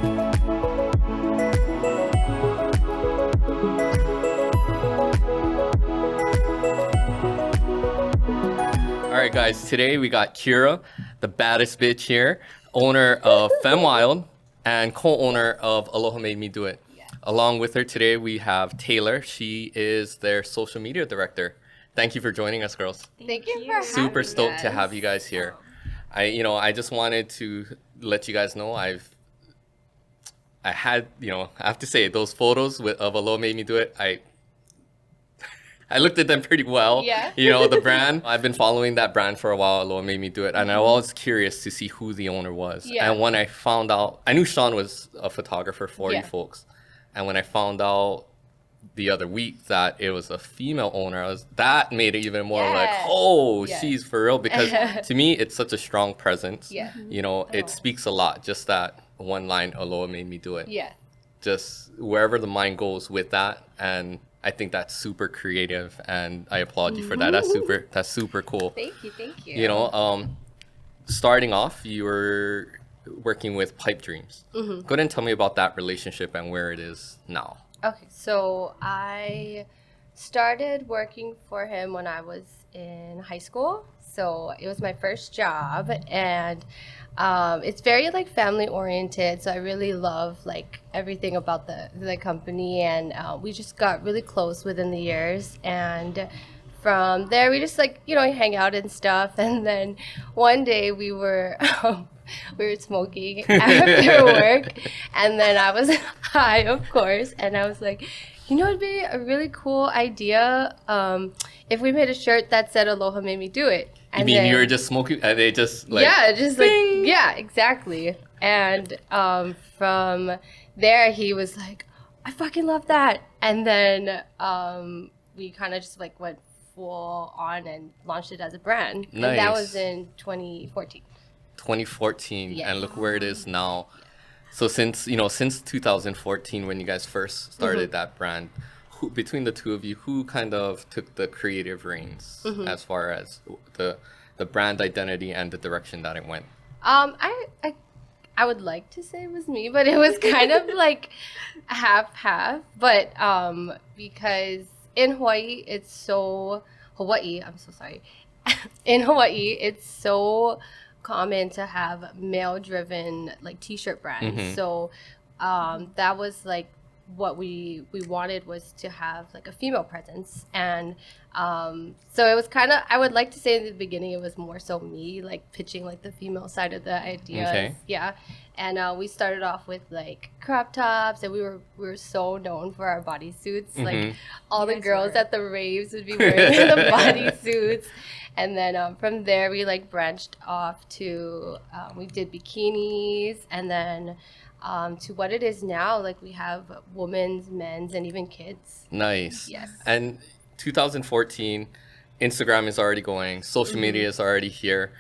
All right, guys, today we got Kira, the baddest bitch here, owner of FEMMEWILD and co-owner of Aloha Made Me Do It. Yeah. Along with her today, we have Taylor. She is their social media director. Thank you for joining us, girls. Thank you for having Super stoked us. to have you guys here. I just wanted to let you guys know I have to say those photos of Aloha Made Me Do It. I looked at them pretty well. Yeah. The brand. I've been following that brand for a while. Aloha Made Me Do It, and I was curious to see who the owner was. Yeah. And when I found out, I knew Sean was a photographer for you folks. And when I found out the other week that it was a female owner, that made it even more like, oh, she's for real. Because to me, it's such a strong presence. Yeah. It speaks a lot. Just that one line, Aloha Made Me Do It. Yeah. Just wherever the mind goes with that, and I think that's super creative, and I applaud you for that. That's super cool. Thank you. Starting off, you were working with Pipe Dreams. Go ahead and tell me about that relationship and where it is now. Okay, so I started working for him when I was in high school. So it was my first job, and it's very like family oriented. So I really love like everything about the company, and we just got really close within the years. And from there, we just like hang out and stuff. And then one day we were smoking after work, and then I was high, of course, and I was like, it'd be a really cool idea if we made a shirt that said "Aloha Made Me Do It." And you mean you were just smoking and they just like... Yeah, exactly. And from there, he was like, I fucking love that. And then we kind of just like went full on and launched it as a brand. Nice. And that was in 2014. 2014, Yes. and look where it is now. So since 2014, when you guys first started that brand, between the two of you, who kind of took the creative reins as far as the brand identity and the direction that it went? I would like to say it was me, but it was kind of like half. But because in Hawaii, I'm so sorry. In Hawaii, it's so common to have male-driven like t-shirt brands. So that was like what we wanted, was to have like a female presence. And so it was kind of, I would like to say in the beginning it was more so me like pitching like the female side of the idea. Okay. Yeah. And we started off with like crop tops, and we were so known for our bodysuits. Like all the girls at the raves would be wearing the bodysuits. And then from there we like branched off to we did bikinis, and then to what it is now. Like we have women's, men's, and even kids. Nice. Yes. And 2014, Instagram is already going, social media is already here.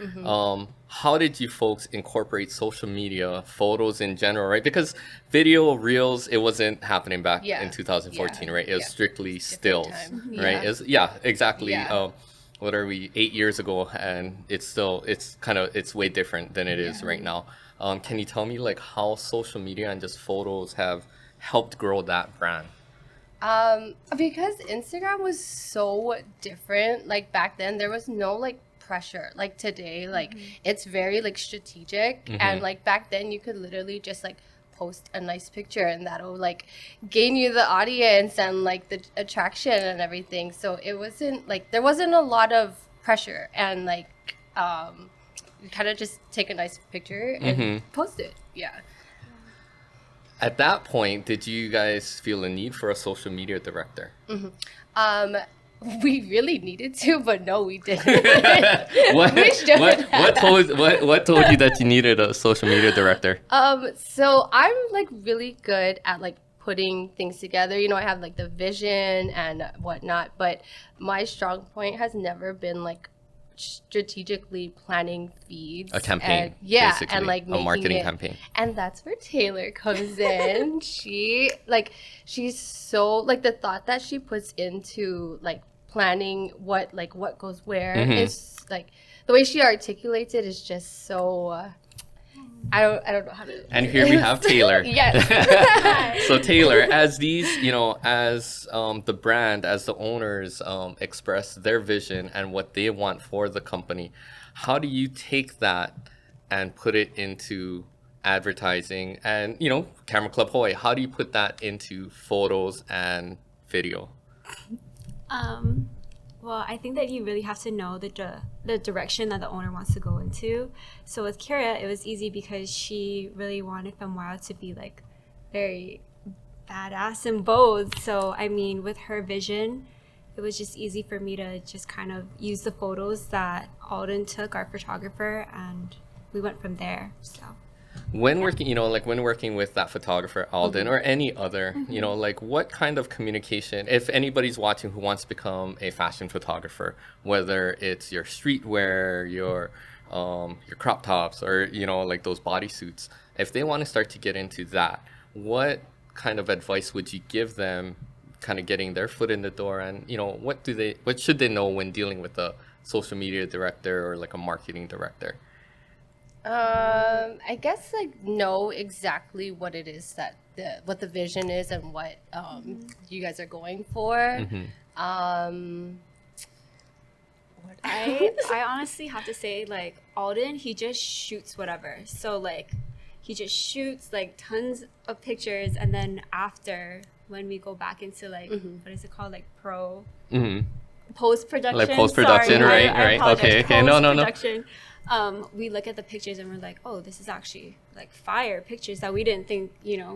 How did you folks incorporate social media, photos in general, right? Because video, reels, it wasn't happening back in 2014, right? It was strictly stills, right? Exactly. What are we, 8 years ago, and it's way different than it is right now. Can you tell me like how social media and just photos have helped grow that brand? Because Instagram was so different. Like back then, there was no like pressure. Like today, like it's very like strategic, and like back then, you could literally just like post a nice picture, and that'll like gain you the audience and like the attraction and everything. So it wasn't like, there wasn't a lot of pressure, and like you kind of just take a nice picture and post it. Yeah. At that point, did you guys feel a need for a social media director? We really needed to, but no, we didn't. What told you that you needed a social media director? So I'm like really good at like putting things together. I have like the vision and whatnot, but my strong point has never been like strategically planning feeds. A campaign. And, and like a marketing campaign. And that's where Taylor comes in. She's so like, the thought that she puts into like planning what goes where is like, the way she articulates it is just so I don't know how to. And here we have Taylor. Yes. So Taylor, as these, as the brand, as the owners express their vision and what they want for the company, how do you take that and put it into advertising and, Camera Club Hawaii, how do you put that into photos and video? Well, I think that you really have to know the direction that the owner wants to go into. So with Kira, it was easy because she really wanted FEMMEWILD to be like very badass and bold. So I mean, with her vision, it was just easy for me to just kind of use the photos that Alden took, our photographer, and we went from there. So when working, when working with that photographer, Alden, or any other, what kind of communication, if anybody's watching who wants to become a fashion photographer, whether it's your streetwear, your crop tops, or, like those bodysuits, if they want to start to get into that, what kind of advice would you give them kind of getting their foot in the door? And, what should they know when dealing with a social media director or like a marketing director? I guess like know exactly what it is that what the vision is and what you guys are going for. I honestly have to say, like, Alden, he just shoots whatever. So like he just shoots like tons of pictures, and then after, when we go back into like what is it called, like post-production, like post-production. Sorry, right okay no we look at the pictures and we're like, oh, this is actually like fire pictures that we didn't think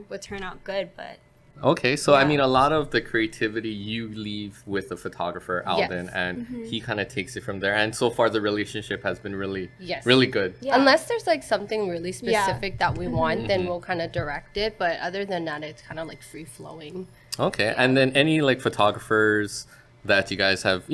would turn out good. But okay, so yeah. I mean, a lot of the creativity you leave with the photographer Alden, Yes. and he kind of takes it from there, and so far the relationship has been really Yes. really good. Yeah. Unless there's like something really specific that we want, then we'll kind of direct it. But other than that, it's kind of like free flowing. Okay, and then any like photographers that you guys have,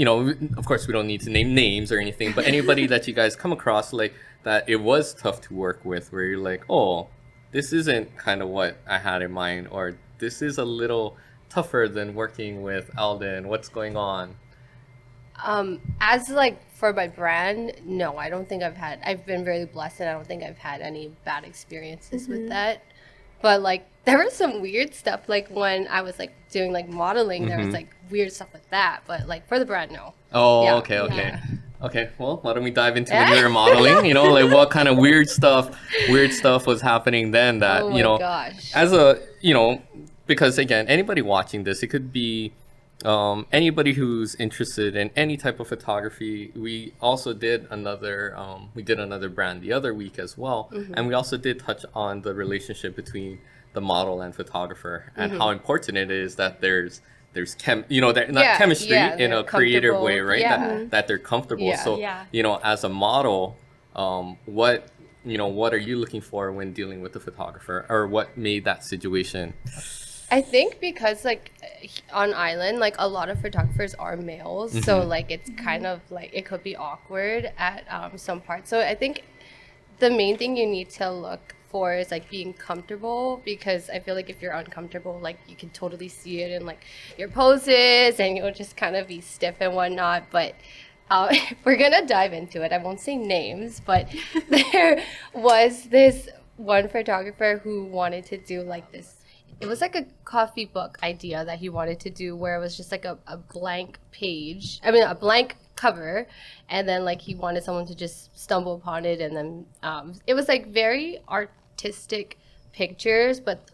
of course we don't need to name names or anything, but anybody that you guys come across like that it was tough to work with, where you're like, oh, this isn't kind of what I had in mind, or this is a little tougher than working with Alden, what's going on? As like for my brand, no, I don't think I've been very blessed, and I don't think I've had any bad experiences with that. But like there was some weird stuff, like when I was like doing like modeling, there was like weird stuff with that. But like for the brand, no. Oh, Yeah. okay. Okay, well, why don't we dive into when you were modeling? Like what kind of weird stuff was happening then that, Oh my gosh. as a, because again, anybody watching this, it could be anybody who's interested in any type of photography. We also did another brand the other week as well. And we also did touch on the relationship between the model and photographer and how important it is that there's chemistry in a creative way, right? Yeah. That they're comfortable. Yeah. So, Yeah. as a model, what are you looking for when dealing with the photographer, or what made that situation? I think because like on Island, like a lot of photographers are males, so like it's kind of like it could be awkward at some parts. So I think the main thing you need to look for is like being comfortable, because I feel like if you're uncomfortable, like you can totally see it in like your poses, and you'll just kind of be stiff and whatnot. But if we're gonna dive into it, I won't say names, but there was this one photographer who wanted to do like this. It was like a coffee book idea that he wanted to do, where it was just like a blank page. I mean, a blank cover, and then like he wanted someone to just stumble upon it, and then it was like very artistic pictures, but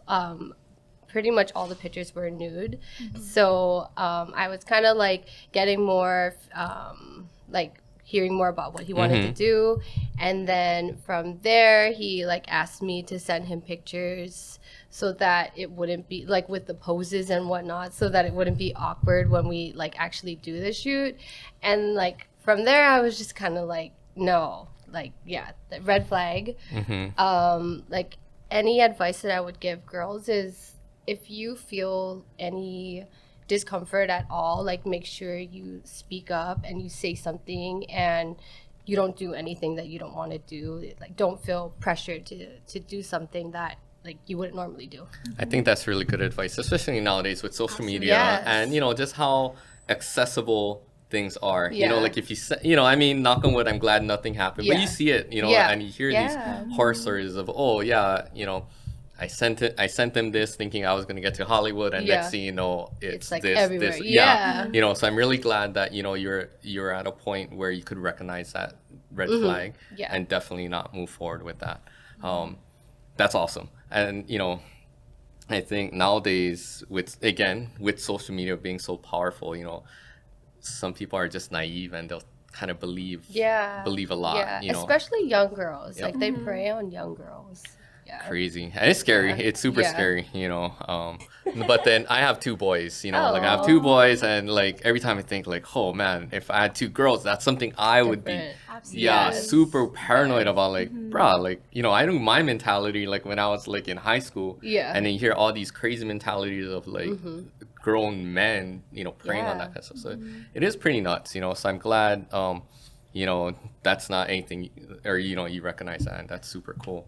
pretty much all the pictures were nude. So I was kind of like getting more like hearing more about what he wanted to do, and then from there he like asked me to send him pictures so that it wouldn't be like with the poses and whatnot, so that it wouldn't be awkward when we like actually do the shoot. And like from there I was just kind of like, no, like, yeah, the red flag. Like any advice that I would give girls is, if you feel any discomfort at all, like make sure you speak up and you say something, and you don't do anything that you don't want to do. Like don't feel pressured to do something that like you wouldn't normally do. I think that's really good advice, especially nowadays with social media Yes. and just how accessible things are. Yeah. Like if you say, I mean, knock on wood, I'm glad nothing happened, but Yeah. you see it, Yeah. and you hear Yeah. these horror stories of, oh yeah, I sent them this thinking I was going to get to Hollywood, and next thing you know, it's like this, everywhere. this, Yeah. So I'm really glad that you're at a point where you could recognize that red flag, and definitely not move forward with that. That's awesome, and I think nowadays with social media being so powerful, some people are just naive and they'll kind of believe a lot. Especially young girls. Yep. Like they prey on young girls. Yeah. Crazy, and it's scary. It's super scary, but then I have two boys, like I have Oh. two boys, and like every time I think like, oh man, if I had two girls, that's something I would be Absolutely. super paranoid about. Like bruh, like I knew my mentality like when I was like in high school, and then you hear all these crazy mentalities of like grown men preying on that kind of stuff. So it is pretty nuts, so I'm glad that's not anything, or you recognize that, and that's super cool.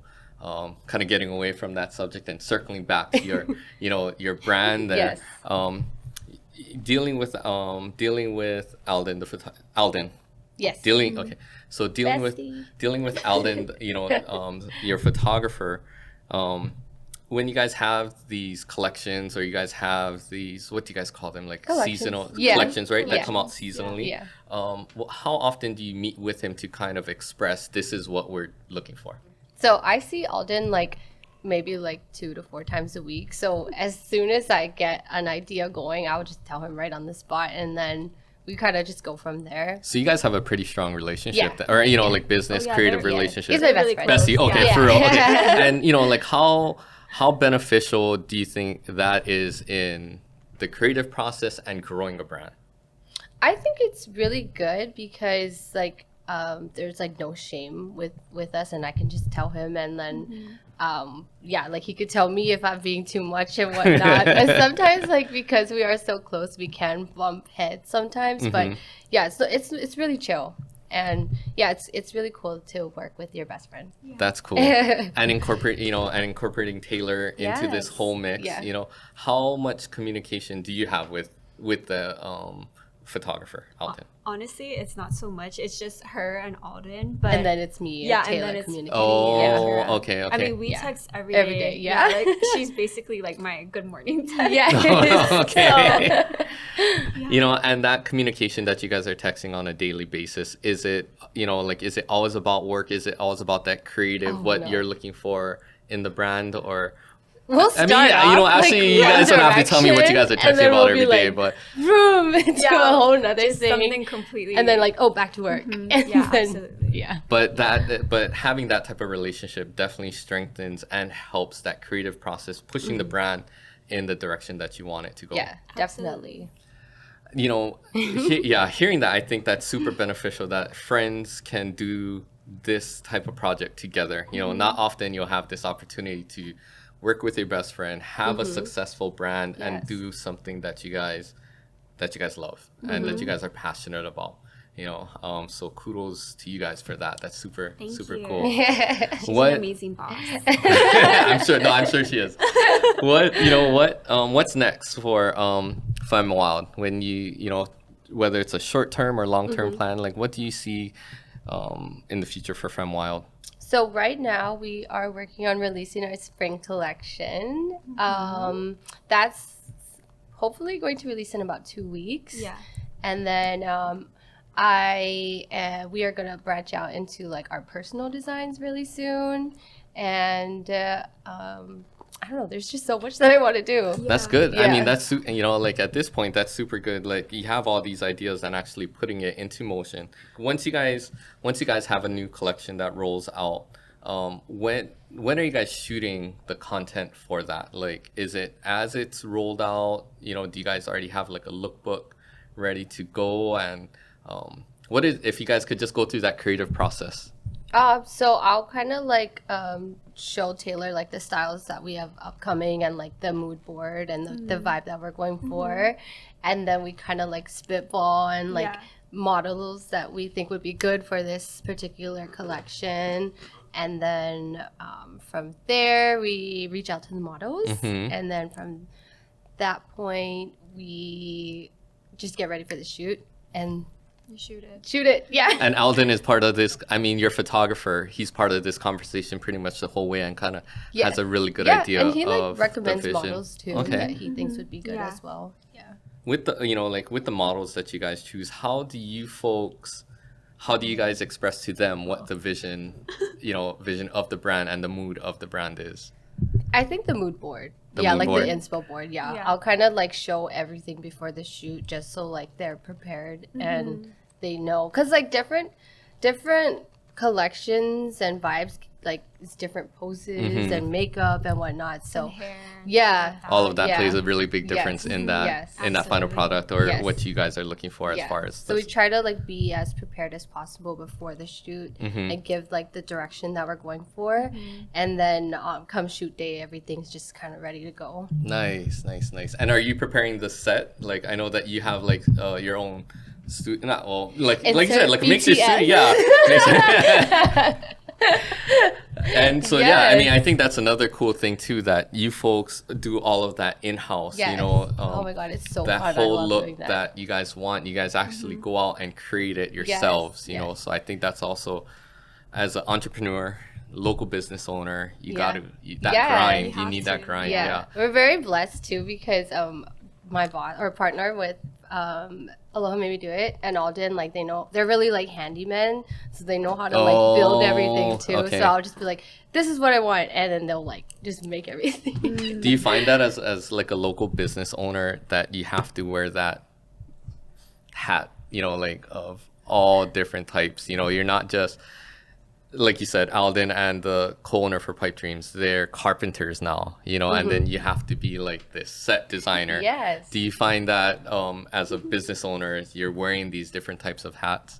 Kind of getting away from that subject and circling back to your your brand there. Dealing with Alden, Alden. Yes. Okay. So dealing with Alden, your photographer. When you guys have these collections, or you guys have these, what do you guys call them, like seasonal collections, right? That come out seasonally. Yeah. How often do you meet with him to kind of express this is what we're looking for? So I see Alden like maybe like 2 to 4 times a week. So as soon as I get an idea going, I'll just tell him right on the spot, and then we kind of just go from there. So you guys have a pretty strong relationship, or like business, creative relationship. He's my best friend. Bestie, okay, Yeah. for real. Okay. And like how beneficial do you think that is in the creative process and growing a brand? I think it's really good because like there's like no shame with us, and I can just tell him, and then like he could tell me if I'm being too much and whatnot. But sometimes like because we are so close, we can bump heads sometimes. But so it's really chill, and it's really cool to work with your best friend. That's cool. And incorporating Taylor into this whole mix. How much communication do you have with the photographer, Alden? Honestly, it's not so much. It's just her and Alden, but and then it's me. Yeah, and Taylor and then it's communicating. Oh, okay. I mean, we text every Every day. day, yeah. Like she's basically like my good morning text. Okay. And that communication that you guys are texting on a daily basis, is it is it always about work? Is it always about that creative, you're looking for in the brand? Or we'll start actually, you guys don't have to tell me what you guys are texting about every day, but boom, into a whole nother thing, something completely, and then like back to work, and then absolutely. But having that type of relationship definitely strengthens and helps that creative process, pushing the brand in the direction that you want it to go. Yeah, definitely. Hearing that, I think that's super beneficial that friends can do this type of project together. Not often you'll have this opportunity to work with your best friend, have a successful brand, and do something that you guys love and that you guys are passionate about. So kudos to you guys for that. That's super Thank you. cool. She's an amazing boss. I'm sure she is. What's next for FEMMEWILD? When whether it's a short term or long term plan, like what do you see in the future for FEMMEWILD? So right now we are working on releasing our spring collection. That's hopefully going to release in about 2 weeks. Yeah. And then we are gonna branch out into like our personal designs really soon. And I don't know, there's just so much that I want to do. That's good. I Yeah. mean, that's like at this point, that's super good. Like you have all these ideas and actually putting it into motion. Once you guys have a new collection that rolls out, when are you guys shooting the content for that? Like, is it as it's rolled out? Do you guys already have like a lookbook ready to go? And what is, if you guys could just go through that creative process? So I'll kind of like show Taylor like the styles that we have upcoming and like the mood board and the vibe that we're going for, and then we kind of like spitball and like models that we think would be good for this particular collection, and then from there we reach out to the models, and then from that point we just get ready for the shoot. and You shoot it. shoot it. Yeah. And Alden is part of this. I mean, your photographer, he's part of this conversation pretty much the whole way and kind of has a really good idea and he like of recommends the vision. models too Okay. that he thinks would be good Yeah. as well. Yeah. With the, you know, like with the models that you guys choose, how do you guys express to them what the vision, vision of the brand and the mood of the brand is? I think the mood board. The yeah, mood like board? the inspo board. Yeah. Yeah. I'll kind of like show everything before the shoot just so like they're prepared and they know. Because like different collections and vibes, like it's different poses and makeup and whatnot. So Hair. yeah. All of that Yeah. plays a really big Yes. difference in that Yes. in that final Absolutely. product or Yes. what you guys are looking for as Yeah. far as So we try to like be as prepared as possible before the shoot and give like the direction that we're going for, and then come shoot day, everything's just kind of ready to go. Nice. And are you preparing the set? Like I know that you have like your own studio. Not well, like you said, like a mixer studio. Yeah. And so yeah, I mean, I think that's another cool thing too, that you folks do all of that in house. Yes. You know, Oh my god, it's so that fun. I whole love look doing that you guys want, you guys actually go out and create it yourselves. You know, yes. so I think that's also, as an entrepreneur, local business owner, you gotta that Yeah, grind. you You have need that to. grind. Yeah. Yeah. We're very blessed too because my boss or partner with Aloha Made Me Do It and Alden, like they know they're really like handymen, so they know how to like build everything too. Okay. So I'll just be like, this is what I want, and then they'll like just make everything. Do you find that as like a local business owner that you have to wear that hat, like of all different types? You're not just, like you said, Alden and the co-owner for Pipe Dreams, they're carpenters now, and then you have to be like this set designer. Yes. Do you find that as a business owner, you're wearing these different types of hats?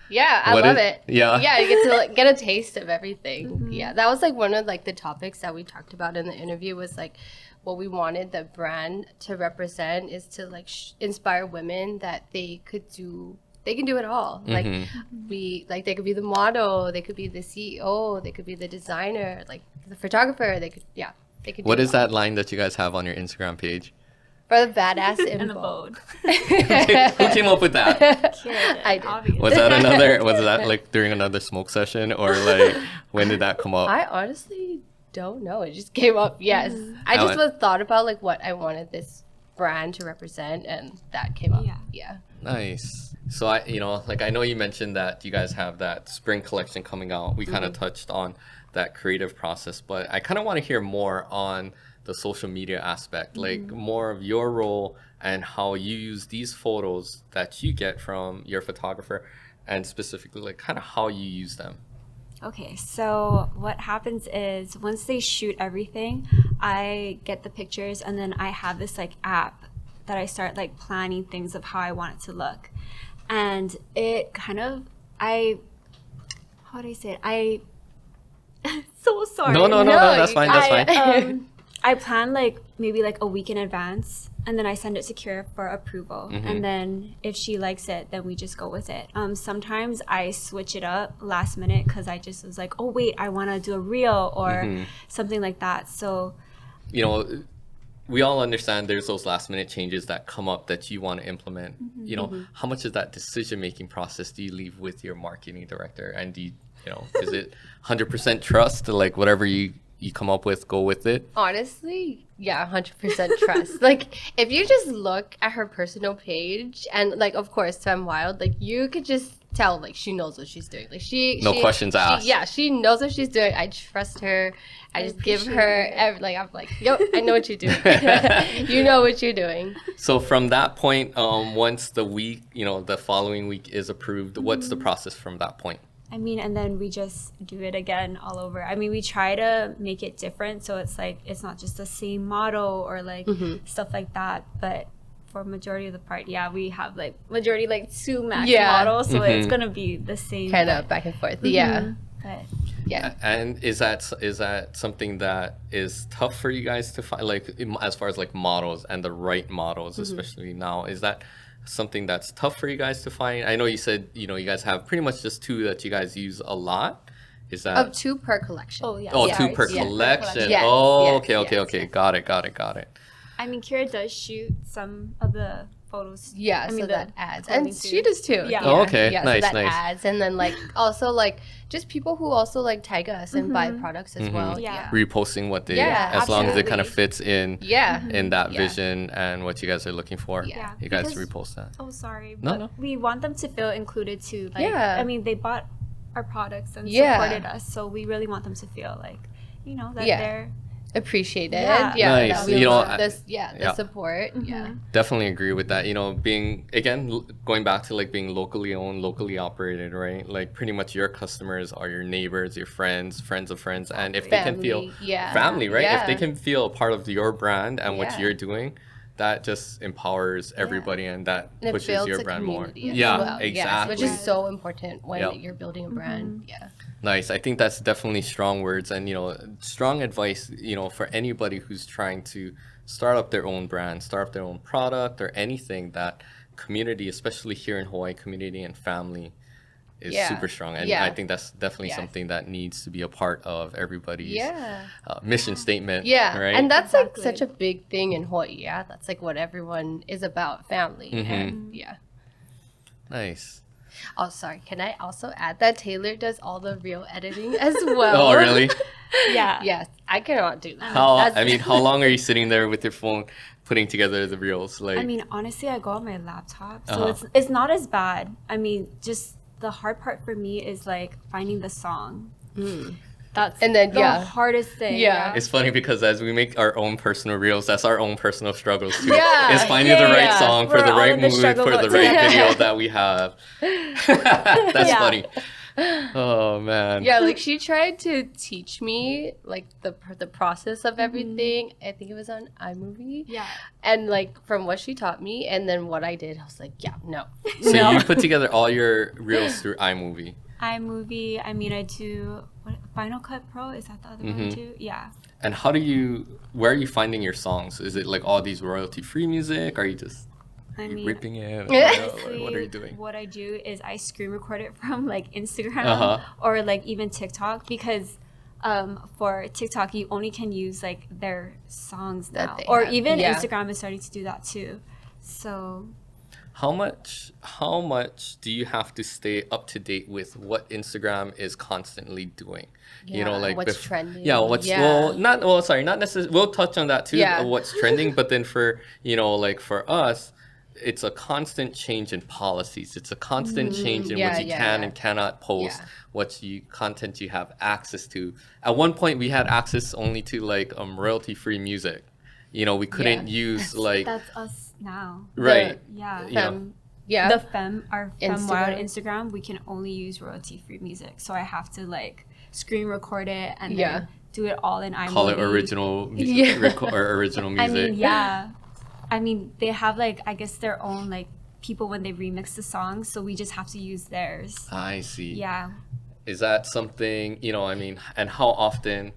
Yeah, I What love is- it. yeah? Yeah, you get to like, get a taste of everything. Yeah, that was like one of like the topics that we talked about in the interview was like what we wanted the brand to represent is to like inspire women that they can do it all. Like they could be the model, they could be the CEO, they could be the designer, like the photographer, they could do What it is all. that line that you guys have on your Instagram page? For the badass And the info. bold. Who came up with that? I did. Obvious. Was that like during another smoke session, or like when did that come up? I honestly don't know. It just came up. Yes. I just thought about like what I wanted this brand to represent, and that came up. Yeah. Nice. So I know you mentioned that you guys have that spring collection coming out. We kind of touched on that creative process, but I kind of want to hear more on the social media aspect, like more of your role and how you use these photos that you get from your photographer, and specifically like kind of how you use them. Okay, so what happens is once they shoot everything, I get the pictures and then I have this like app that I start like planning things of how I want it to look. And it kind of, how do I say it? So sorry. No, that's fine. I plan like maybe like a week in advance, and then I send it to Kira for approval. And then if she likes it, then we just go with it. Sometimes I switch it up last minute because I just was like, oh wait, I want to do a reel or something like that. So, we all understand there's those last minute changes that come up that you want to implement. How much of that decision making process do you leave with your marketing director? And do you, is it 100% trust, like whatever you come up with, go with it? Honestly, yeah, 100% trust. Like, if you just look at her personal page, and like, of course, FEMMEWILD, like, you could just tell, like, she knows what she's doing. Like, No questions asked. Yeah, she knows what she's doing. I trust her. I just give her, I'm like, yo, I know what you're doing. You know what you're doing. So from that point, once the week, the following week is approved, what's the process from that point? I mean, and then we just do it again all over. I mean, we try to make it different, so it's like it's not just the same model or like stuff like that. But for majority of the part, yeah, we have like majority like two max models, so it's gonna be the same Kind of back and forth. Yeah. But Yeah. And is that something that is tough for you guys to find, like as far as like models and the right models, especially now? Is that something that's tough for you guys to find? I know you said you guys have pretty much just two that you guys use a lot. Is that Of 2 per collection. oh yeah, two sorry, per yeah, collection? Yes, Oh, yes, okay. yes. Got it. I mean, Kira does shoot some of the photos. Yeah, I mean, so the that adds, clothing and too. she does too. Yeah. Oh, okay. Yeah, Nice, so that nice. adds, and then like also like just people who also like tag us and buy products as well. Yeah. Reposting what they, Yeah, as long as it kind of absolutely. fits in Yeah. in that Yeah. vision and what you guys are looking for. Yeah. You guys Because- repost that. Oh, sorry. No, But no. we want them to feel included too. Like, Yeah. I mean, they bought our products and Yeah. supported us, so we really want them to feel like, you know, that Yeah. they're. Appreciated. Yeah. Yeah. Nice. that we You know, love this. Yeah. The yeah. support. Yeah. Definitely agree with that. You know, being again going back to like being locally owned, locally operated, right? Like pretty much your customers are your neighbors, your friends, friends of friends, and if they can feel Family, yeah. family, right? If they Yeah. can feel a part of your brand and what Yeah. you're doing, that just empowers everybody, and that And it pushes builds your a brand more. community as Yeah, well. exactly. Yes, which is so important when Yep. you're building a brand. Yeah. Nice. I think that's definitely strong words and, you know, strong advice, you know, for anybody who's trying to start up their own brand, start up their own product or anything. That community, especially here in Hawaii, community and family is Yeah. super strong. And Yeah. I think that's definitely Yes. something that needs to be a part of everybody's Yeah. mission statement. Yeah. Right? And that's Exactly. like such a big thing in Hawaii. Yeah. That's like what everyone is about, family. And yeah. Nice. Oh, sorry. Can I also add that Taylor does all the real editing as well? Oh, really? Yeah. Yes. I cannot do that. How, That's- I mean, how long are you sitting there with your phone putting together the reels? Like, I mean, honestly, I go on my laptop, so Uh-huh. it's not as bad. I mean, just the hard part for me is like finding the song. That's And then, the yeah. hardest thing. Yeah. it's funny because as we make our own personal reels, that's our own personal struggles too. Yeah. It's finding Yeah, the right yeah. song for We're the all right in the mood, struggle for the boat right together. video that we have. That's Yeah. funny. Oh man. Yeah, like she tried to teach me like the process of everything. I think it was on iMovie. Yeah. And like from what she taught me and then what I did, I was like, yeah, no. So no. you put together all your reels through iMovie. iMovie. I mean, I do Final Cut Pro. Is that the other one too? Yeah. And where are you finding your songs? Is it like all these royalty-free music? Are you just I mean, ripping it? honestly, What are you doing? What I do is I screen record it from like Instagram Uh-huh. or like even TikTok because for TikTok you only can use like their songs That now, they or have, even yeah. Instagram is starting to do that too. So How much do you have to stay up to date with what Instagram is constantly doing? You know, Yeah, like what's trending. Yeah, Yeah. not necessarily. We'll touch on that too. Yeah. What's trending, but then for like for us, it's a constant change in policies. It's a constant change in what Yeah, you yeah, can yeah. and cannot post, Yeah. what content you have access to. At one point, we had access only to like royalty-free music. You know, we couldn't use like that's us now. right. Yeah. You know. Yeah. The our FEMMEWILD Instagram. Instagram, we can only use royalty-free music. So I have to like screen record it and Yeah. then do it all in iMovie. Call it original Yeah. or original music. I mean, yeah. I mean, they have like, I guess their own like people when they remix the songs. So we just have to use theirs. I see. Yeah. Is that something, you know, I mean, and how often,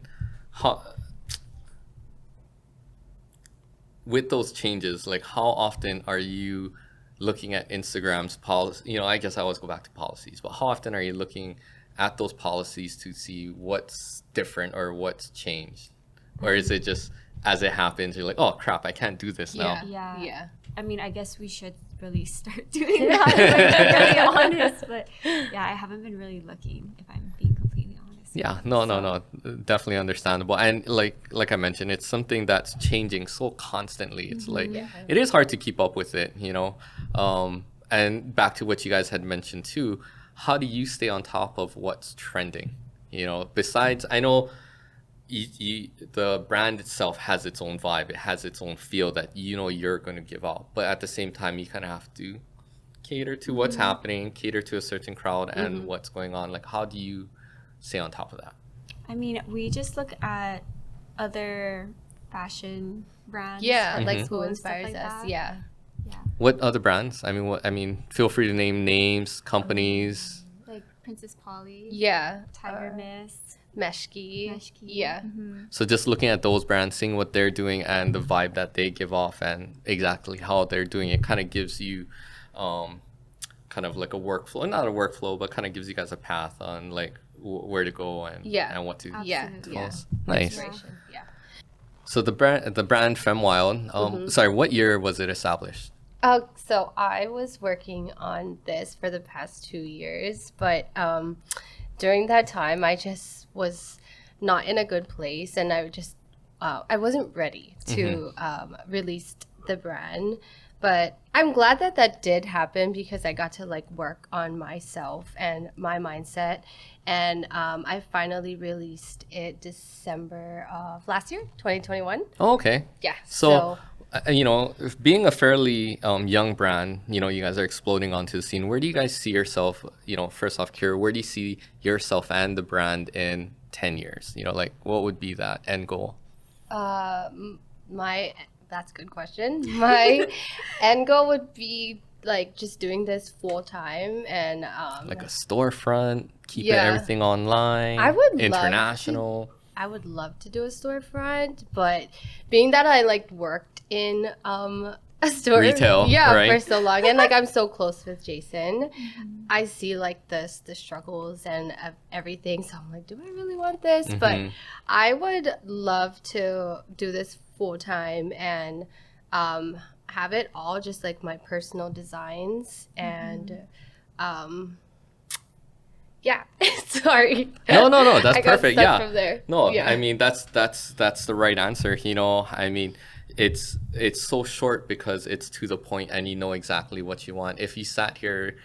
with those changes, like how often are you looking at Instagram's policy? You know, I guess I always go back to policies, but how often are you looking at those policies to see what's different or what's changed? Or is it just as it happens, you're like, oh crap, I can't do this now? Yeah. Yeah. I mean, I guess we should really start doing that, if I'm really honest. But yeah, I haven't been really looking, if I'm being completely honest. Yeah, no, definitely understandable. And like I mentioned, it's something that's changing so constantly. It's like it is hard to keep up with it, you know. And back to what you guys had mentioned too, how do you stay on top of what's trending? You know, besides, I know the brand itself has its own vibe, it has its own feel that you know you're going to give out, but at the same time, you kind of have to cater to what's happening, cater to a certain crowd and what's going on. Like, how do you stay on top of that? I mean, we just look at other fashion brands. Yeah, or like people who and stuff inspires like us. that. Yeah. What other brands? I mean, feel free to name names, companies. Like Princess Polly, Yeah. Tiger Mist, Meshki. Meshki. Yeah. So just looking at those brands, seeing what they're doing and the vibe that they give off and exactly how they're doing it kind of gives you kind of like a workflow, not a workflow, but kind of gives you guys a path on like where to go and Yeah. and what to Yeah. Absolutely. Yeah. post. Nice. Inspiration. Yeah. So the brand FEMMEWILD. Sorry, what year was it established? So I was working on this for the past 2 years, but during that time, I just was not in a good place, and I wasn't ready to release the brand. But I'm glad that that did happen because I got to like work on myself and my mindset. And I finally released it December of last year, 2021. Oh, okay. Yeah. So, being a fairly young brand, you guys are exploding onto the scene. Where do you guys see yourself, first off, Kira, where do you see yourself and the brand in 10 years? Like what would be that end goal? That's a good question. My end goal would be like just doing this full time and Like a storefront, keeping Yeah. everything online, I would love international. I would love to do a storefront, but being that I like worked in a store Retail, right? for so long, and like I'm so close with Jason, I see like the struggles and everything. So I'm like, do I really want this? But I would love to do this full time and have it all just like my personal designs and yeah. Sorry. No, that's I got perfect. stuck Yeah. from there. No, Yeah. I mean that's the right answer. I mean it's so short because it's to the point and you know exactly what you want. If you sat here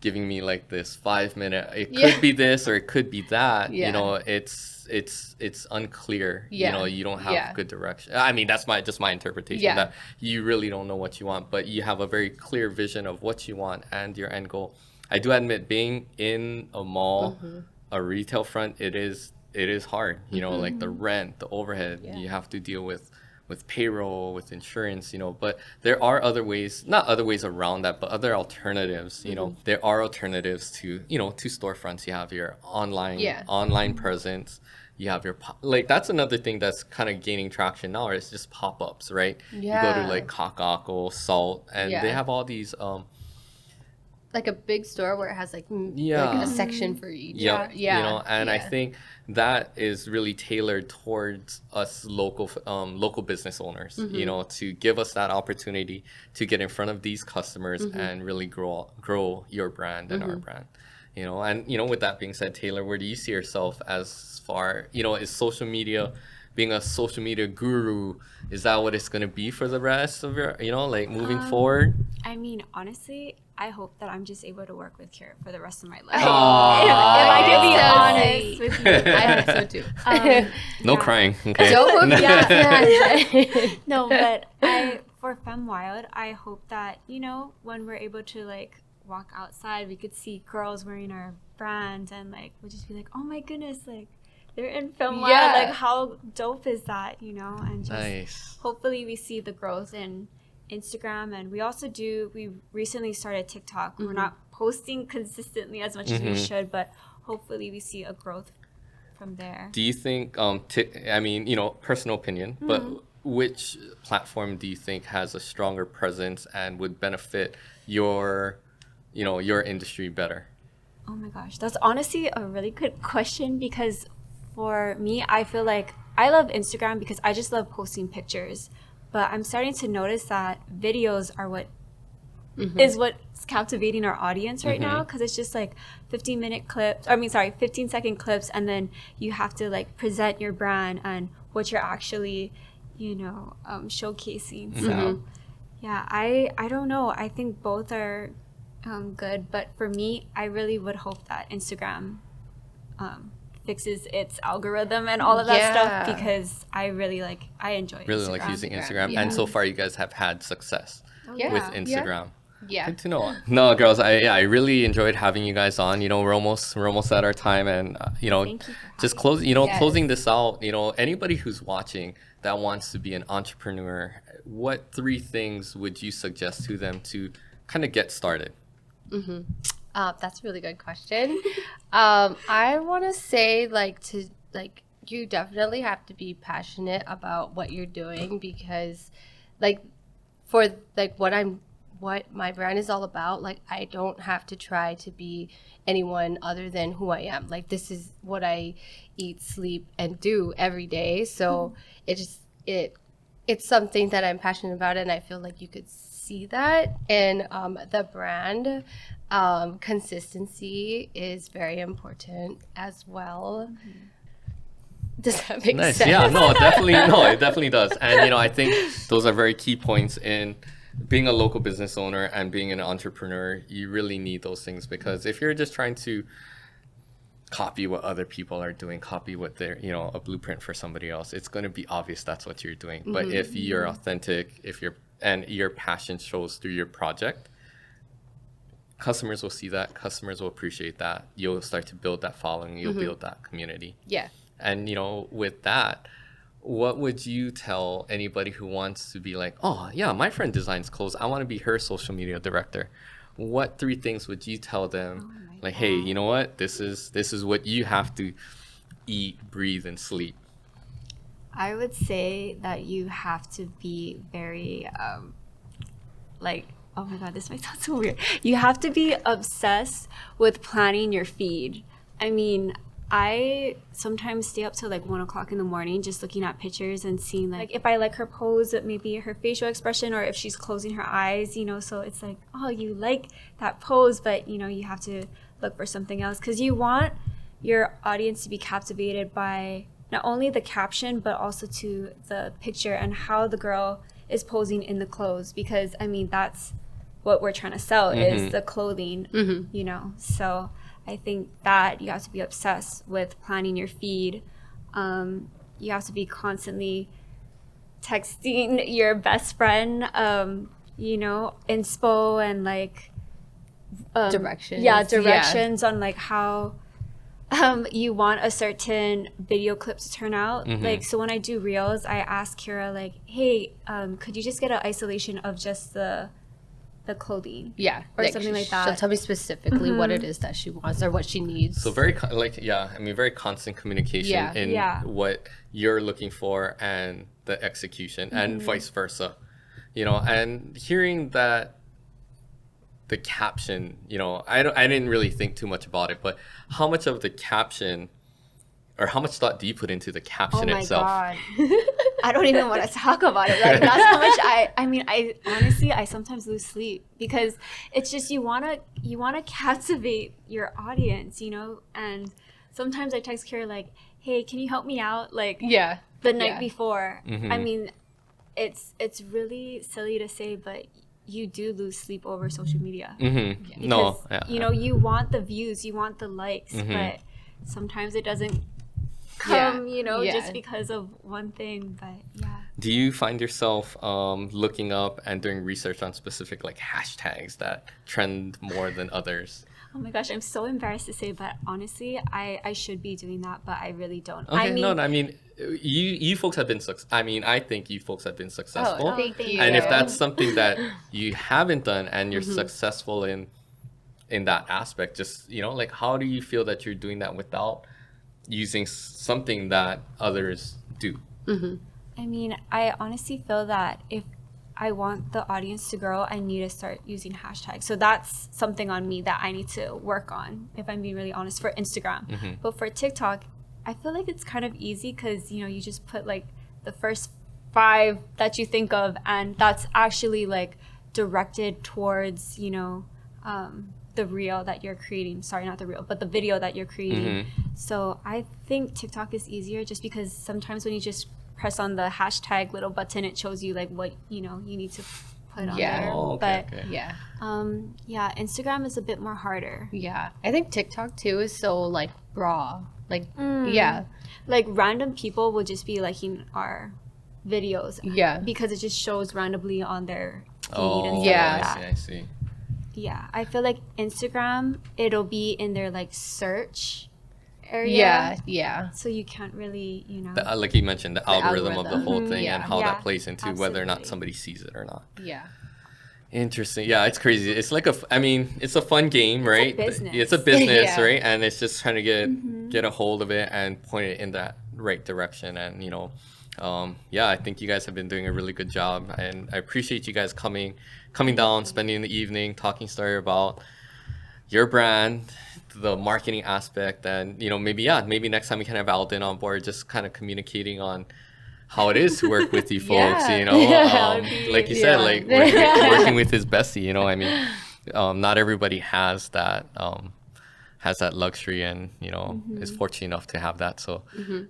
giving me like this 5 minute, it could be this or it could be that. Yeah. It's unclear. Yeah. You don't have Yeah. good direction. I mean that's just my interpretation. Yeah. That you really don't know what you want, but you have a very clear vision of what you want and your end goal. I do admit being in a mall, a retail front, it is hard. Like the rent, the overhead, Yeah. you have to deal with payroll, with insurance, but there are other ways, not other ways around that, but other alternatives. There are alternatives to storefronts. You have your online presence. You have your like that's another thing that's kind of gaining traction now. It's just pop-ups, right? You go to Yeah. like Kakako, Salt, and they Yeah. have all these Like a big store where it has like Yeah. like a section for each. Yep. Yeah. And I Yeah. think that is really tailored towards us local business owners, to give us that opportunity to get in front of these customers and really grow your brand and our brand. And with that being said, Taylor, where do you see yourself as far, is social media, being a social media guru, is that what it's going to be for the rest of your, like moving forward? I mean, honestly, I hope that I'm just able to work with Kira for the rest of my life. Aw. If I can be So honest sweet. with you. I hope so too. No Yeah. crying. Okay. Don't move No, but for FEMMEWILD, I hope that, when we're able to like walk outside, we could see girls wearing our brand and like we'll just be like, oh my goodness, like they're in FEMMEWILD. Yeah. Like how dope is that, and just Nice. hopefully we see the growth in Instagram. And we recently started TikTok. We're not posting consistently as much as we should, but hopefully we see a growth from there. Do you think, personal opinion, but which platform do you think has a stronger presence and would benefit your industry better? Oh my gosh, that's honestly a really good question because for me, I feel like I love Instagram because I just love posting pictures. But I'm starting to notice that videos are what is what's captivating our audience right now because it's just like 15-second clips, and then you have to like present your brand and what you're actually, showcasing. So yeah, I don't know. I think both are good, but for me, I really would hope that Instagram fixes its algorithm and all of that stuff because I enjoy Really Instagram. like using Instagram, Instagram, yeah. and so far you guys have had success Yeah. with Instagram. Yeah. Good to know. No, girls, I really enjoyed having you guys on. We're almost at our time, and Thank you for just closing this out. Anybody who's watching that wants to be an entrepreneur, what 3 things would you suggest to them to kind of get started? That's a really good question. I want to say you definitely have to be passionate about what you're doing because for what my brand is all about, I don't have to try to be anyone other than who I am. This is what I eat, sleep, and do every day. So it it's something that I'm passionate about, and I feel like you could see that in the brand. Consistency is very important as well. Does that make Nice. sense? Yeah, no, definitely. No, it definitely does. And, I think those are very key points in being a local business owner and being an entrepreneur. You really need those things, because if you're just trying to copy what other people are doing, copy what they're, a blueprint for somebody else, it's going to be obvious that's what you're doing. But if you're authentic, and your passion shows through your project, customers will see that, customers will appreciate that. You'll start to build that following, you'll build that community. Yeah. And, with that, what would you tell anybody who wants to be like, oh, yeah, my friend designs clothes, I want to be her social media director? What 3 things would you tell them? Like, hey, you know what? This is what you have to eat, breathe, and sleep. I would say that you have to be very, oh my God, this might sound so weird. You have to be obsessed with planning your feed. I mean, I sometimes stay up till like 1 o'clock in the morning just looking at pictures and seeing like if I like her pose, maybe her facial expression, or if she's closing her eyes, so it's like, oh, you like that pose, but you have to look for something else, because you want your audience to be captivated by not only the caption but also to the picture and how the girl is posing in the clothes, because I mean that's what we're trying to sell is the clothing, so I think that you have to be obsessed with planning your feed. You have to be constantly texting your best friend, inspo and like Directions. Yeah, directions on like how you want a certain video clip to turn out. Like, so when I do reels, I ask Kira like, hey, could you just get an isolation of just the clothing, or like, something like that. She'll tell me specifically what it is that she wants or what she needs. So very very constant communication in what you're looking for and the execution, and vice versa, and hearing that the caption, I didn't really think too much about it, but how much of the caption, or how much thought do you put into the caption itself? God. I don't even want to talk about it. Like, that's how much I honestly, I sometimes lose sleep, because it's just you wanna captivate your audience, and sometimes I text Kira like, hey, can you help me out? Like, the night before. I mean, it's really silly to say, but you do lose sleep over social media. Because, you want the views, you want the likes, but sometimes it doesn't come, just because of one thing. But do you find yourself looking up and doing research on specific like hashtags that trend more than others? Oh my gosh, I'm so embarrassed to say, but honestly, I should be doing that, but I really don't. Okay, you folks have been I think you folks have been successful. Oh, thank you. And if that's something that you haven't done and you're successful in that aspect, just like, how do you feel that you're doing that without using something that others do? I mean, I honestly feel that if I want the audience to grow, I need to start using hashtags. So that's something on me that I need to work on, if I'm being really honest, for Instagram. But for TikTok, I feel like it's kind of easy, because you just put like the first 5 that you think of, and that's actually like directed towards the reel that you're creating. Sorry, not the reel, but the video that you're creating. So I think TikTok is easier, just because sometimes when you just press on the hashtag little button, it shows you like what you need to put on there. Oh, okay, but okay. Instagram is a bit more harder. I think TikTok too is so like raw, like like random people will just be liking our videos, because it just shows randomly on their feed and stuff like that. I see. I feel like Instagram, it'll be in their like search area. So you can't really, like you mentioned, the algorithm of the whole thing and how that plays into whether or not absolutely. somebody sees it or not. Interesting. Yeah, it's crazy. It's like it's a fun game, right? business. It's a business, right? And it's just trying to get a hold of it and point it in that right direction. And I think you guys have been doing a really good job, and I appreciate you guys coming down, spending the evening, talking story about your brand, the marketing aspect, and maybe next time we can have Alden on board, just kind of communicating on how it is to work with you folks, Yeah. you know. Like you said, Yeah. like working with his bestie, you know. I mean, not everybody has that luxury, and you know, is fortunate enough to have that. So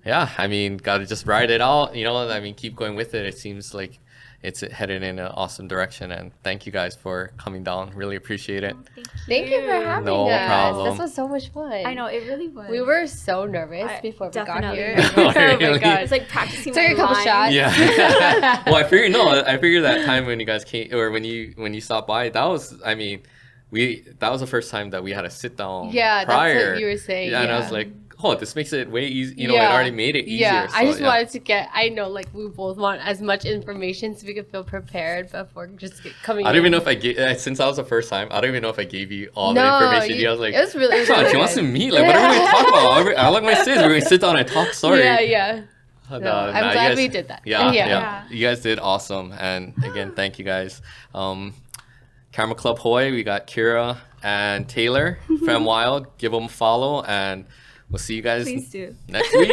yeah, I mean, gotta just ride it out, you know. I mean, keep going with it. It seems like it's headed in an awesome direction, and thank you guys for coming down. Really appreciate it. Thank you for having No us. problem. This was so much fun. I know, it really was. We were so nervous I before we got definitely here. nervous. Oh my Really? god. It's like practicing Took my a couple lines. shots. Yeah. Well, I figured that time when you guys came, or when you stopped by, that was, I mean, that was the first time that we had a sit down. Yeah, prior. that's what you were saying. Yeah, and I was yeah. like, oh, this makes it way easy. You know, Yeah. it already made it easier. Yeah, I so, just wanted to get. I know, like we both want as much information so we could feel prepared before just coming. I don't in. even know if I gave, since that was the first time, I don't even know if I gave you all No, the information. I was like, it was really. come on, she wants to meet. Like, what are we going to talk about? I like my sis. We're going to sit down and talk. Sorry. Yeah, yeah. No, I'm you glad guys- we did that. Yeah, Yeah. yeah, you guys did awesome, and again, thank you guys. Camera Club Hawaii, we got Kira and Taylor, FEMMEWILD. Give them a follow, and we'll see you guys Please do. next week.